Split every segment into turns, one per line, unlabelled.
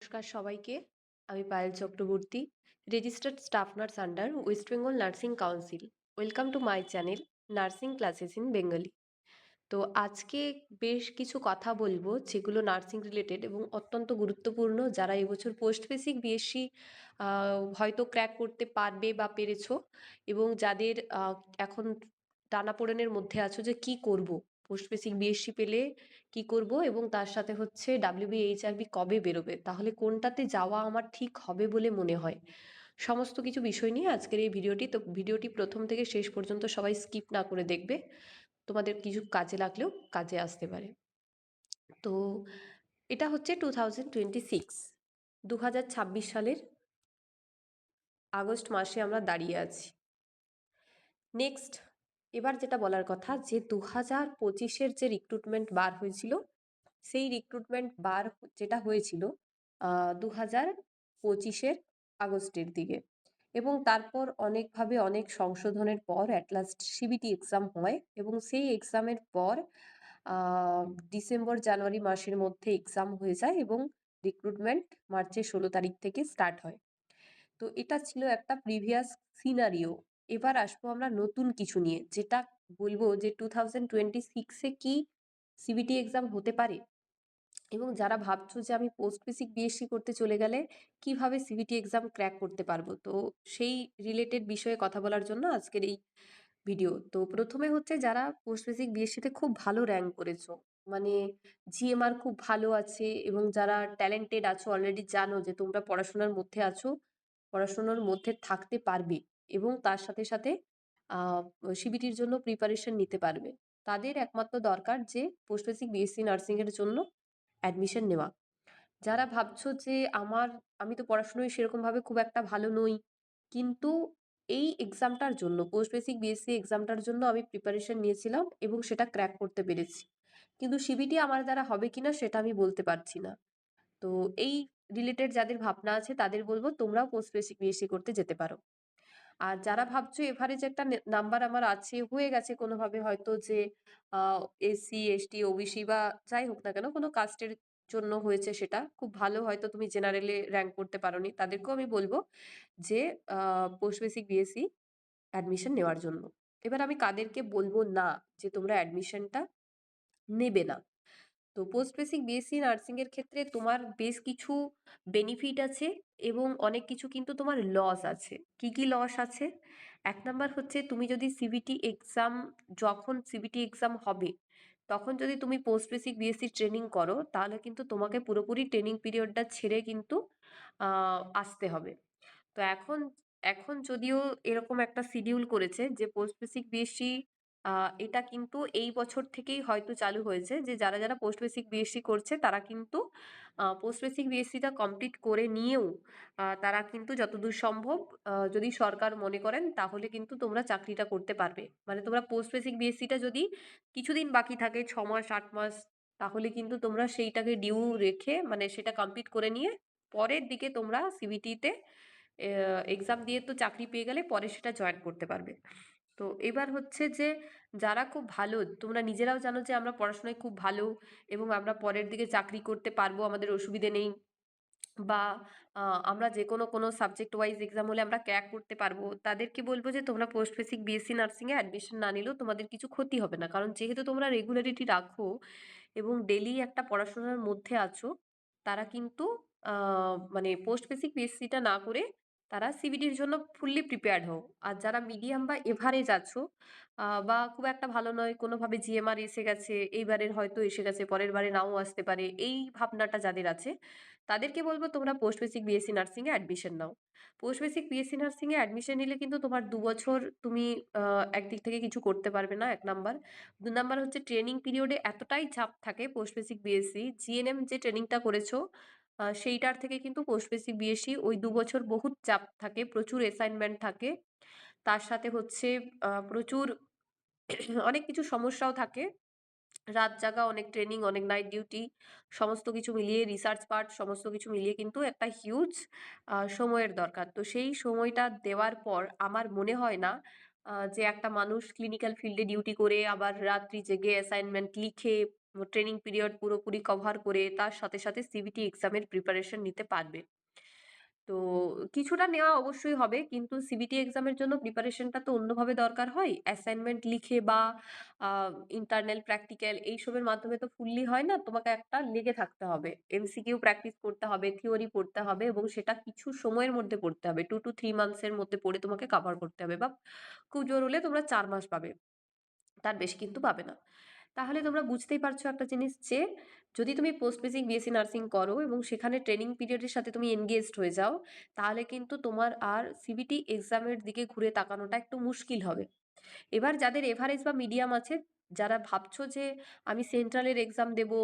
নমস্কার সবাইকে। আমি Payel Chakraborty, registered staff nurse under West Bengal nursing council. Welcome to my channel nursing classes in Bengali. তো আজকে বেশ কিছু কথা বলবো যেগুলো নার্সিং রিলেটেড এবং অত্যন্ত গুরুত্বপূর্ণ। যারা এবছর পোস্ট বেসিক বিএসসি হয়তো ক্র্যাক করতে পারবে বা পেরেছো, এবং যাদের এখন টানাপোড়েনের মধ্যে আছো যে কি করব, পোস্ট বেসিক বিএসসি পেলে কি করব, এবং তার সাথে হচ্ছে ডাব্লিউবিএইচআরবি কবে বেরোবে, তাহলে কোনটাতে যাওয়া আমার ঠিক হবে বলে মনে হয়। সমস্ত কিছু বিষয় নিয়ে আজকের এই ভিডিওটি। তো ভিডিওটি প্রথম থেকে শেষ পর্যন্ত সবাই স্কিপ না করে দেখবে, তোমাদের কিছু কাজে লাগলেও কাজে আসতে পারে। তো এটা হচ্ছে 2026, 2026 সালের আগস্ট মাসে আমরা দাঁড়িয়ে আছি। নেক্সট, এবার যেটা বলার কথা যে 2025-এর যে রিক্রুটমেন্ট বার হয়েছিল, সেই রিক্রুটমেন্ট বার যেটা হয়েছিল 2025-এর আগস্টের দিকে, এবং তারপর অনেকভাবে অনেক সংশোধনের পর অ্যাট লাস্ট সিবিটি এক্সাম হয়, এবং সেই এক্সামের পর ডিসেম্বর জানুয়ারি মাসের মধ্যে এক্সাম হয়ে যায় এবং রিক্রুটমেন্ট মার্চের 16 তারিখ থেকে স্টার্ট হয়। তো এটা ছিল একটা প্রিভিয়াস সিনারিও। এবার আসবো আমরা নতুন কিছু নিয়ে, যেটা বলবো যে 2026-এ কি সিবিটি এক্সাম হতে পারে, এবং যারা ভাবছো যে আমি পোস্ট বেসিক বিএসসি করতে চলে গেলে কিভাবে সিবিটি এক্সাম ক্র্যাক করতে পারবো, তো সেই রিলেটেড বিষয়ে কথা বলার জন্য আজকের এই ভিডিও। তো প্রথমে হচ্ছে যারা পোস্ট বেসিক বিএসসিতে খুব ভালো র্যাঙ্ক করেছো, মানে জিএমআর খুব ভালো আছে, এবং যারা ট্যালেন্টেড আছো, অলরেডি জানো যে তোমরা পড়াশোনার মধ্যে আছো, পড়াশোনার মধ্যে থাকতে পারবে, এবং তার সাথে সাথে সিবিটির জন্য প্রিপারেশন নিতে পারবে, তাদের একমাত্র দরকার যে পোস্ট বেসিক বিএসসি নার্সিং এর জন্য অ্যাডমিশন নেওয়া। যারা ভাবছো যে আমি তো পড়াশোনায় সেরকমভাবে খুব একটা ভালো নই, কিন্তু এই এক্সামটার জন্য, পোস্ট বেসিক বিএসসি এক্সামটার জন্য আমি প্রিপারেশন নিয়েছিলাম এবং সেটা ক্র্যাক করতে পেরেছি, কিন্তু সিবিটি আমার দ্বারা হবে কিনা সেটা আমি বলতে পারছি না। তো এই রিলেটেড যাদের ভাবনা আছে তাদের বলবো তোমরাও পোস্ট বেসিক বিএসসি করতে যেতে পারো। আর যারা ভাবছো এভারেজ একটা নাম্বার আমার আছে, হয়ে গেছে কোনোভাবে, হয়তো যে এসসি এসটি ওবিসি বা যাই হোক না কেন কোনো কাস্টের জন্য হয়েছে, সেটা খুব ভালো, হয়তো তুমি জেনারেলে র্যাঙ্ক করতে পারোনি, তাদেরকেও আমি বলবো যে পোস্ট বেসিক বিএসসি অ্যাডমিশন নেওয়ার জন্য। এবার আমি কাদেরকে বলবো না যে তোমরা অ্যাডমিশনটা নেবে না। তো পোস্ট বেসিক বিএসসি নার্সিং এর ক্ষেত্রে তোমার বেশ কিছু বেনিফিট আছে, এবং অনেক কিছু কিন্তু তোমার লস আছে। কি কি লস আছে? এক নাম্বার হচ্ছে, তুমি যদি সিবিটি এক্সাম, যখন সিবিটি এক্সাম হবে তখন যদি তুমি পোস্ট বেসিক বিএসসি ট্রেনিং করো, তাহলে কিন্তু তোমাকে পুরোপুরি ট্রেনিং পিরিয়ডটা ছেড়ে কিন্তু আসতে হবে। তো এখন এখন যদিও এরকম একটা শিডিউল করেছে যে পোস্ট বেসিক বিএসসি, এটা কিন্তু এই বছর থেকেই হয়তো চালু হয়েছে, যে যারা যারা পোস্ট বেসিক বিএসসি করছে তারা কিন্তু পোস্ট বেসিক বিএসসিটা কমপ্লিট করে নিয়েও তারা কিন্তু যতদূর সম্ভব, যদি সরকার মনে করেন তাহলে কিন্তু তোমরা চাকরিটা করতে পারবে। মানে তোমরা পোস্ট বেসিক বিএসসিটা যদি কিছুদিন বাকি থাকে, 6 মাস 8 মাস, তাহলে কিন্তু তোমরা সেইটাকে ডিউ রেখে, মানে সেটা কমপ্লিট করে নিয়ে পরের দিকে তোমরা সিবিটিতে এক্সাম দিয়ে তো চাকরি পেয়ে গেলে পরে সেটা জয়েন করতে পারবে। তো এবার হচ্ছে যে যারা খুব ভালো, তোমরা নিজেরাও জানো যে আমরা পড়াশোনায় খুব ভালো, এবং আমরা পরের দিকে চাকরি করতে পারবো, আমাদের অসুবিধে নেই, বা আমরা যে কোনো সাবজেক্ট ওয়াইজ এক্সাম হলে আমরা ক্র্যাক করতে পারবো, তাদেরকে বলবো যে তোমরা পোস্ট বেসিক বিএসসি নার্সিংয়ে অ্যাডমিশন না নিলেও তোমাদের কিছু ক্ষতি হবে না, কারণ যেহেতু তোমরা রেগুলারিটি রাখো এবং ডেলি একটা পড়াশোনার মধ্যে আছো, তারা কিন্তু মানে পোস্ট বেসিক বিএসসিটা না করে তারা সিবিটির জন্য ফুললি প্রিপেয়ার্ড হও। আর যারা মিডিয়াম বা এভারেজ আছো, বা খুব একটা ভালো নয়, কোনোভাবে জিএমআর এসে গেছে, এইবারের হয়তো এসে গেছে, পরের বারে নাও আসতে পারে, এই ভাবনাটা যাদের আছে তাদেরকে বলবো তোমরা পোস্ট বেসিক বিএসসি নার্সিংয়ে অ্যাডমিশন নাও। পোস্ট বেসিক বিএসসি নার্সিংয়ে অ্যাডমিশন নিলে কিন্তু তোমার 2 বছর তুমি একদিক থেকে কিছু করতে পারবে না, এক নাম্বার। 2 নাম্বার হচ্ছে ট্রেনিং পিরিয়ডে এতটাই চাপ থাকে পোস্ট বেসিক বিএসসি, জিএনএম যে ট্রেনিংটা করেছো সেইটার থেকে কিন্তু পোস্ট বেসিক বিএসসি ওই 2 বছর বহুত চাপ থাকে, প্রচুর অ্যাসাইনমেন্ট থাকে, তার সাথে হচ্ছে প্রচুর অনেক কিছু সমস্যাও থাকে, রাত জাগা, অনেক ট্রেনিং, অনেক নাইট ডিউটি, সমস্ত কিছু মিলিয়ে রিসার্চ পার্ট, সমস্ত কিছু মিলিয়ে কিন্তু একটা হিউজ সময়ের দরকার। তো সেই সময়টা দেওয়ার পর আমার মনে হয় না যে একটা মানুষ ক্লিনিক্যাল ফিল্ডে ডিউটি করে আবার রাত্রি জেগে অ্যাসাইনমেন্ট লিখে ট্রেনিং পিরিয়ড পুরোপুরি কভার করে তার সাথে সাথে সিবিটি এক্সামের প্রিপারেশন নিতে পারবে। তো কিছুটা নেওয়া অবশ্যই হবে, কিন্তু সিবিটি এক্সামের জন্য প্রিপারেশনটা তো অন্যভাবে দরকার হয়। অ্যাসাইনমেন্ট লিখে বা ইন্টারনাল প্র্যাকটিক্যাল এইসবের মাধ্যমে তো ফুললি হয় না, তোমাকে একটা লেগে থাকতে হবে, এমসিকিউ প্র্যাকটিস করতে হবে, থিওরি পড়তে হবে, এবং সেটা কিছু সময়ের মধ্যে পড়তে হবে, 2 to 3 মান্থসের মধ্যে পড়ে তোমাকে কভার করতে হবে, বা খুব জোর হলে তোমরা 4 মাস পাবে, তার বেশি কিন্তু পাবে না। তাহলে তোমরা বুঝতেই পারছো একটা জিনিস, যে যদি তুমি পোস্ট বেসিক বিএসসি নার্সিং করো এবং সেখানে ট্রেনিং পিরিয়ডের সাথে তুমি এনগেজড হয়ে যাও, তাহলে কিন্তু তোমার আর সিবিটি এক্সামের দিকে ঘুরে তাকানোটা একটু মুশকিল হবে। এবার যাদের এভারেজ বা মিডিয়াম আছে, যারা ভাবছো যে আমি সেন্ট্রালের এক্সাম দেবো,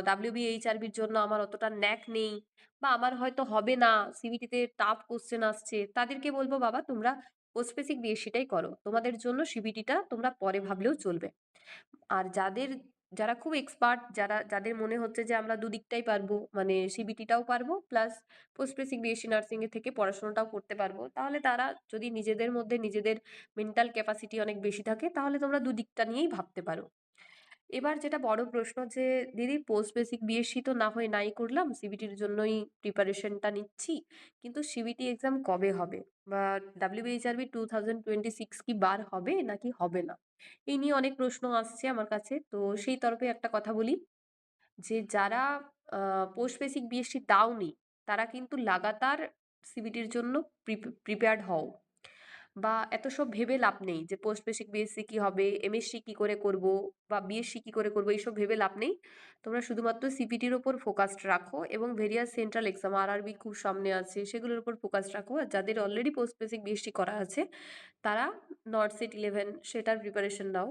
ডাব্লিউবিএইচআরবির জন্য আমার অতটা ন্যাক নেই, বা আমার হয়তো হবে না, সিবিটিতে টাফ কোশ্চেন আসছে, তাদেরকে বলবো বাবা তোমরা পোস্ট বেসিক বিএসসিটাই করো, তোমাদের জন্য সিবিটিটা তোমরা পরে ভাবলেও চলবে। আর যারা খুব এক্সপার্ট, যাদের মনে হচ্ছে যে আমরা দুদিকটাই পারবো, মানে সিবিটিটাও পারবো plus post basic BSc nursing এর থেকে পড়াশোনাটাও করতে পারবো, তাহলে তারা যদি নিজেদের মধ্যে নিজেদের মেন্টাল ক্যাপাসিটি অনেক বেশি থাকে, তাহলে তোমরা দুদিকটা নিয়েই ভাবতে পারো। এবার যেটা বড় প্রশ্ন, যে দিদি পোস্ট বেসিক বিএসসি তো না হয় নাই করলাম, সিবিটির জন্যই প্রিপারেশনটা নিচ্ছি, কিন্তু সিবিটি এক্সাম কবে হবে, বা ডাব্লিউবিএইচআরবি 2026 কি বার হবে নাকি হবে না, এই নিয়ে অনেক প্রশ্ন আসছে আমার কাছে। তো সেই তরফে একটা কথা বলি, যে যারা পোস্ট বেসিক বিএসসি দাওনি, তারা কিন্তু লাগাতার সিবিটির জন্য প্রিপেয়ার্ড হও, বা এত সব ভেবে লাভ নেই যে পোস্ট বেসিক বিএসসি কি হবে, এমএসসি কি করে করব, বা বিএসসি কি করে করব, এইসব ভেবে লাভ নেই। তোমরা শুধুমাত্র সিপিটির ওপর ফোকাসড রাখো, এবং ভেরিয়াস সেন্ট্রাল এক্সাম আরআরবি খুব সামনে আছে, সেগুলোর উপর ফোকাস রাখো। আর যাদের অলরেডি পোস্ট বেসিক বিএসসি করা আছে, তারা নর্থ-সেট 11 সেটার প্রিপারেশন নাও,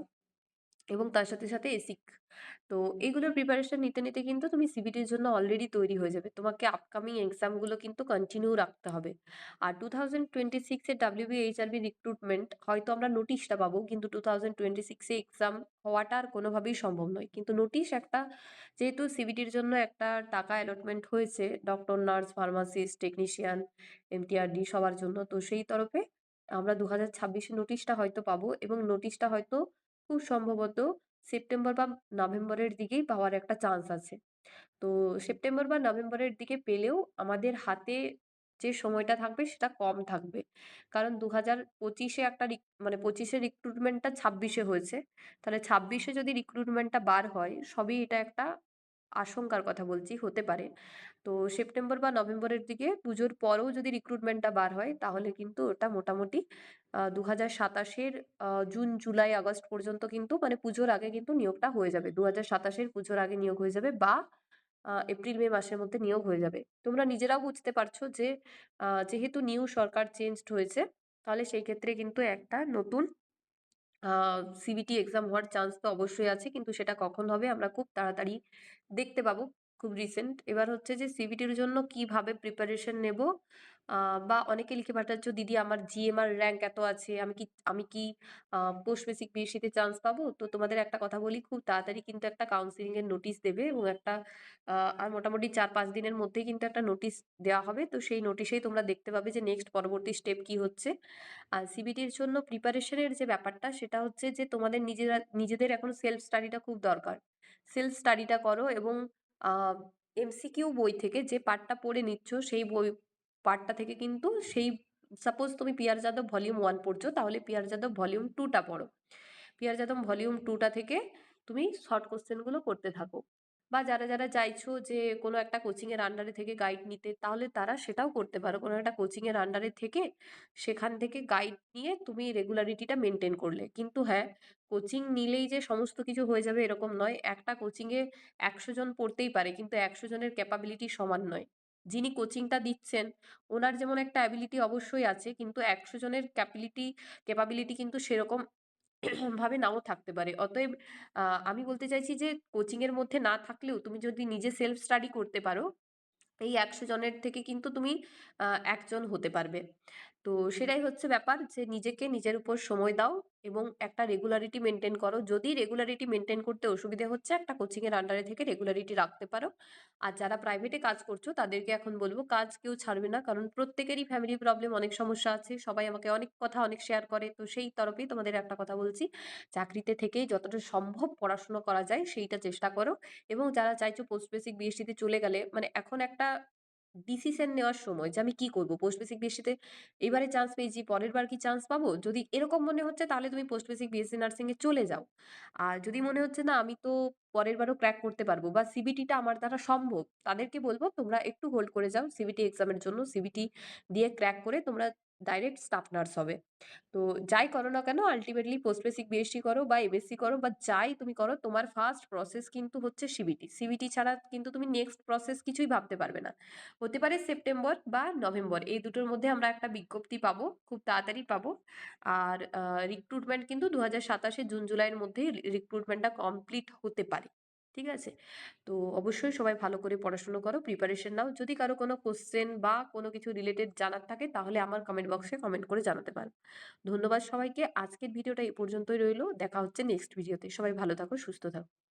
এবং তার সাথে সাথে এসিক। তো এইগুলোর প্রিপারেশন নিতে নিতে কিন্তু তুমি সিবিটির জন্য অলরেডি তৈরি হয়ে যাবে, তোমাকে আপকামিং এক্সামগুলো কিন্তু কন্টিনিউ রাখতে হবে। আর 2026-এর ডাব্লিউবিএইচআরবি রিক্রুটমেন্ট হয়তো আমরা নোটিশটা পাবো, কিন্তু 2026-এ এক্সাম হওয়াটা আর কোনোভাবেই সম্ভব নয়, কিন্তু নোটিশ একটা, যেহেতু সিবিটির জন্য একটা টাকা অ্যালটমেন্ট হয়েছে, ডক্টর, নার্স, ফার্মাসিস্ট, টেকনিশিয়ান, এমটিআরডি সবার জন্য, তো সেই তরফে আমরা 2026-এ নোটিশটা হয়তো পাবো, এবং নোটিশটা হয়তো খুব সম্ভবত সেপ্টেম্বর বা নভেম্বরের দিকেই পাওয়ার একটা চান্স আছে। তো সেপ্টেম্বর বা নভেম্বরের দিকে পেলেও আমাদের হাতে যে সময়টা থাকবে সেটা কম থাকবে, কারণ 2025-এ একটা মানে 25-এ রিক্রুটমেন্টটা 26-এ হয়েছে, তাহলে 26-এ যদি রিক্রুটমেন্টটা বার হয়, সবই এটা একটা আশঙ্কার কথা বলছি, হতে পারে। তো সেপ্টেম্বর বা নভেম্বরের দিকে পুজোর পরেও যদি রিক্রুটমেন্টটা বার হয়, তাহলে কিন্তু ওটা মোটামুটি 2027-এর জুন, জুলাই, আগস্ট পর্যন্ত কিন্তু, মানে পুজোর আগে কিন্তু নিয়োগটা হয়ে যাবে, 2027-এর পুজোর আগে নিয়োগ হয়ে যাবে, বা এপ্রিল মে মাসের মধ্যে নিয়োগ হয়ে যাবে। তোমরা নিজেরাও বুঝতে পারছো যে যেহেতু নিউ সরকার চেঞ্জড হয়েছে, তাহলে সেই ক্ষেত্রে কিন্তু একটা নতুন সিবিটি এক্সাম হওয়ার চান্স তো অবশ্যই আছে, কিন্তু সেটা কখন হবে আমরা খুব তাড়াতাড়ি দেখতে পাবো, খুব রিসেন্ট। এবার হচ্ছে যে সিবিটির জন্য কিভাবে প্রিপারেশন নেব, বা অনেকে লিখে পাঠাচ্ছ দিদি আমার জিএমআর র্যাঙ্ক এত আছে, আমি কি পোস্ট বেসিক বিএসসিতে চান্স পাবো। তো তোমাদের একটা কথা বলি, খুব তাড়াতাড়ি কিন্তু একটা কাউন্সিলিং এর নোটিশ দেবে, এবং একটা আর মোটামুটি 4-5 দিনের মধ্যেই কিন্তু একটা নোটিশ দেওয়া হবে। তো সেই নোটিশেই তোমরা দেখতে পাবে যে নেক্সট পরবর্তী স্টেপ কি হচ্ছে। আর সিবিটির জন্য প্রিপারেশনের যে ব্যাপারটা, সেটা হচ্ছে যে তোমাদের নিজেদের এখন সেলফ স্টাডিটা খুব দরকার। সেলফ স্টাডিটা করো, এবং এমসিকিউ বই থেকে যে পার্টটা পড়ে নিচ্ছ, সেই বই পার্টটা থেকে কিন্তু সেই, সাপোজ তুমি পিয়ার যাদব ভলিউম 1 পড়ছো, তাহলে পিয়ার যাদব ভলিউম 2টা পড়ো। পিয়ার যাদব ভলিউম 2টা থেকে তুমি শর্ট কোশ্চেনগুলো করতে থাকো। বা যারা যারা চাইছো যে কোনো একটা কোচিংয়ের আন্ডারে থেকে গাইড নিতে, তাহলে তারা সেটাও করতে পারো, কোনো একটা কোচিংয়ের আন্ডারে থেকে সেখান থেকে গাইড নিয়ে তুমি রেগুলারিটিটা মেনটেন করলে। কিন্তু হ্যাঁ, কোচিং নিলেই যে সমস্ত কিছু হয়ে যাবে এরকম নয়। একটা কোচিংয়ে 100 জন পড়তেই পারে, কিন্তু 100 জনের ক্যাপাবিলিটি সমান নয়। যিনি কোচিংটা দিচ্ছেন, ওনার যেমন একটা অ্যাবিলিটি অবশ্যই আছে, কিন্তু 100 জনের ক্যাপাবিলিটি কিন্তু সেরকম ভাবে নাও থাকতে পারে। অতএব আমি বলতে চাইছি যে কোচিং এর মধ্যে না থাকলেও তুমি যদি নিজে সেলফ স্টাডি করতে পারো, এই 100 জনের থেকে কিন্তু তুমি একজন হতে পারবে। তো সেটাই হচ্ছে ব্যাপার, যে নিজেকে নিজের উপর সময় দাও, এবং একটা রেগুলারিটি মেনটেন করো। যদি রেগুলারিটি মেনটেন করতে অসুবিধে হচ্ছে, একটা কোচিংয়ের আন্ডারে থেকে রেগুলারিটি রাখতে পারো। আর যারা প্রাইভেটে কাজ করছো তাদেরকে এখন বলবো কাজ কেউ ছাড়বে না, কারণ প্রত্যেকেরই ফ্যামিলি প্রবলেম, অনেক সমস্যা আছে, সবাই আমাকে অনেক কথা অনেক শেয়ার করে। তো সেই তরফেই তোমাদের একটা কথা বলছি, চাকরিতে থেকেই যতটা সম্ভব পড়াশোনা করা যায় সেইটা চেষ্টা করো। এবং যারা চাইছো পোস্ট বেসিক বিএসসিতে চলে গেলে, মানে এখন একটা ডিসিশন নেওয়ার সময় যে আমি কি করব, পোস্ট বেসিক বিএসসিতে এবারে চান্স পেয়েছি, পরের বার কি চান্স পাবো, যদি এরকম মনে হচ্ছে তাহলে তুমি পোস্ট বেসিক বিএসসি নার্সিং এ চলে যাও। আর যদি মনে হচ্ছে না আমি তো পরের বারও ক্র্যাক করতে পারবো বা সিবিটিটা আমার দ্বারা সম্ভব, তাদেরকে বলবো তোমরা একটু হোল্ড করে যাও সিবিটি এক্সামের জন্য। সিবিটি দিয়ে ক্র্যাক করে তোমরা ডাইরেক্ট স্টাফ নার্স হবে। তো যাই করো না কেন, আলটিমেটলি পোস্ট বেসিক বিএসসি করো বা এমএসসি করো বা যাই তুমি করো, তোমার ফার্স্ট প্রসেস কিন্তু হচ্ছে সিবিটি। সিবিটি ছাড়া কিন্তু তুমি নেক্সট প্রসেস কিছুই ভাবতে পারবে না। হতে পারে সেপ্টেম্বর বা নভেম্বর, এই দুটোর মধ্যে আমরা একটা বিজ্ঞপ্তি পাবো, খুব তাড়াতাড়ি পাবো। আর রিক্রুটমেন্ট কিন্তু 2027 জুন জুলাইয়ের মধ্যেই রিক্রুটমেন্টটা কমপ্লিট হতে পারে। ঠিক আছে? তো অবশ্যই সবাই ভালো করে পড়াশুনো করো, প্রিপারেশন নাও। যদি কারো কোনো কোশ্চেন বা কোনো কিছু রিলেটেড জানার থাকে তাহলে আমার কমেন্ট বক্সে কমেন্ট করে জানাতে পারো। ধন্যবাদ সবাইকে। আজকের ভিডিওটা এই পর্যন্তই রইলো। দেখা হচ্ছে নেক্সট ভিডিওতে। সবাই ভালো থাকো, সুস্থ থাকো।